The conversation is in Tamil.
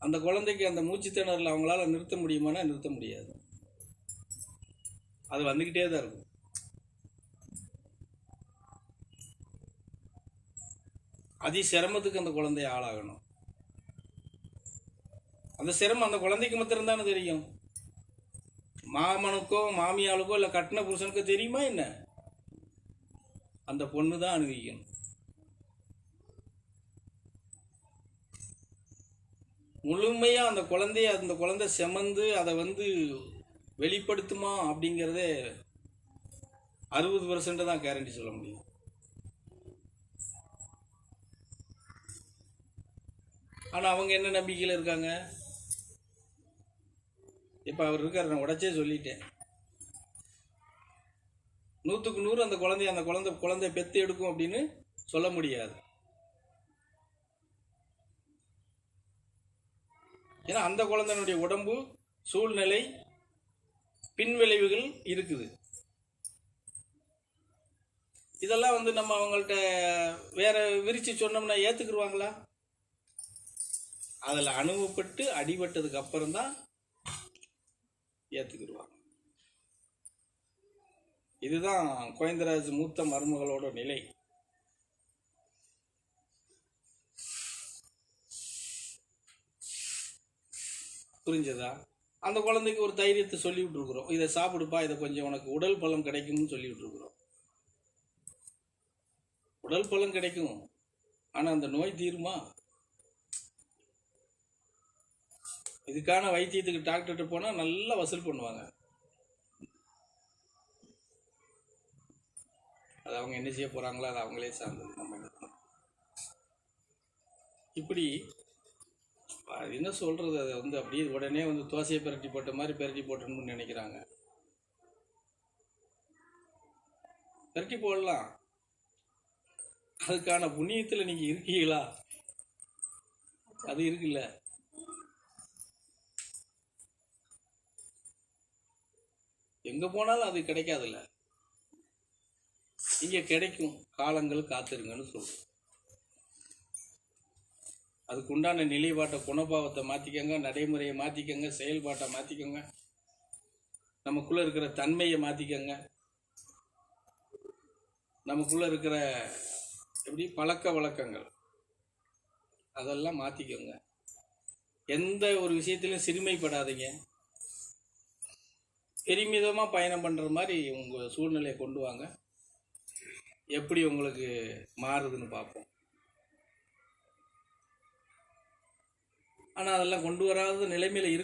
அந்த குழந்தைக்கு அந்த மூச்சு திணறல அவங்களால நிறுத்த முடியுமானா நிறுத்த முடியாது. அது வந்துக்கிட்டே தான் இருக்கும். அதி சிரமத்துக்கு அந்த குழந்தைய ஆளாகணும். அந்த சிரமம் அந்த குழந்தைக்கு மாத்திரம்தானே தெரியும். மாமனுக்கோ மாமியாளுக்கோ இல்லை கட்டின புருஷனுக்கோ தெரியுமா என்ன? அந்த பொண்ணு தான் அனுபவிக்கணும். முழுமையா அந்த குழந்தை செமந்து அதை வெளிப்படுத்துமா அப்படிங்கிறதே 60% தான் கேரண்டி சொல்ல முடியும். ஆனா அவங்க என்ன நம்பிக்கையில் இருக்காங்க? இப்ப அவர் இருக்காரு, நான் உடச்சே சொல்லிட்டேன். 100க்கு 100 அந்த குழந்தை பெத்து எடுக்கும் அப்படின்னு சொல்ல முடியாது. ஏன்னா அந்த குழந்தையினுடைய உடம்பு, சூழ்நிலை, பின்விளைவுகள் இருக்குது. இதெல்லாம் நம்ம அவங்கள்ட்ட வேற விரிச்சு சொன்னோம்னா ஏத்துக்குருவாங்களா? அதில் அனுபவப்பட்டு அடிபட்டதுக்கு அப்புறம் தான் ஏத்துக்கிடுவாங்க. இதுதான் கோவிந்தராஜ் மூத்த மருமகளோட நிலை. புரிஞ்சதா? அந்த குழந்தைக்கு ஒரு தைரியத்தை சொல்லி விட்டுருக்குறோம், இதை சாப்பிடுப்பா, இதை கொஞ்சம் உனக்கு உடல் பலம் கிடைக்கும்னு சொல்லி விட்டுருக்குறோம். உடல் பலம் கிடைக்கும், ஆனா அந்த நோய் தீருமா? இதுக்கான வைத்தியத்துக்கு டாக்டர்கிட்ட போனா நல்லா வசூல் பண்ணுவாங்க. அது அவங்க என்ன செய்ய போறாங்களோ அது அவங்களே சார்ந்தது. நம்ம இப்படி அது என்ன சொல்றது, அதை அப்படியே உடனே தோசையை பிரட்டி போட்ட மாதிரி பிரட்டி போட்டணும்னு நினைக்கிறாங்க. பிரட்டி போடலாம், அதுக்கான புண்ணியத்தில் நீங்க இருக்கீங்களா? அது இருக்குல்ல. எங்க போனாலும் அது கிடைக்காதுல்ல, இங்க கிடைக்கும். காலங்கள் காத்திருங்கன்னு சொல்றோம். அதுக்கு உண்டான நிலைப்பாட்டை, குணபாவத்தை மாத்திக்கங்க, நடைமுறையை மாத்திக்கங்க, செயல்பாட்டை மாத்திக்கங்க, நமக்குள்ள இருக்கிற தன்மையை மாத்திக்கங்க, நமக்குள்ள இருக்கிற எப்படி பழக்க வழக்கங்கள் அதெல்லாம் மாத்திக்கோங்க. எந்த ஒரு விஷயத்திலும் சிறுமைப்படாதீங்க. பெருமிதமா பயணம் பண்ற மாதிரி உங்க சூழ்நிலையை கொண்டு வாங்க. எப்படி உங்களுக்கு மாறுதுன்னு பார்ப்போம். ஆனா அதெல்லாம் கொண்டு வராத நிலைமையில இருக்கு.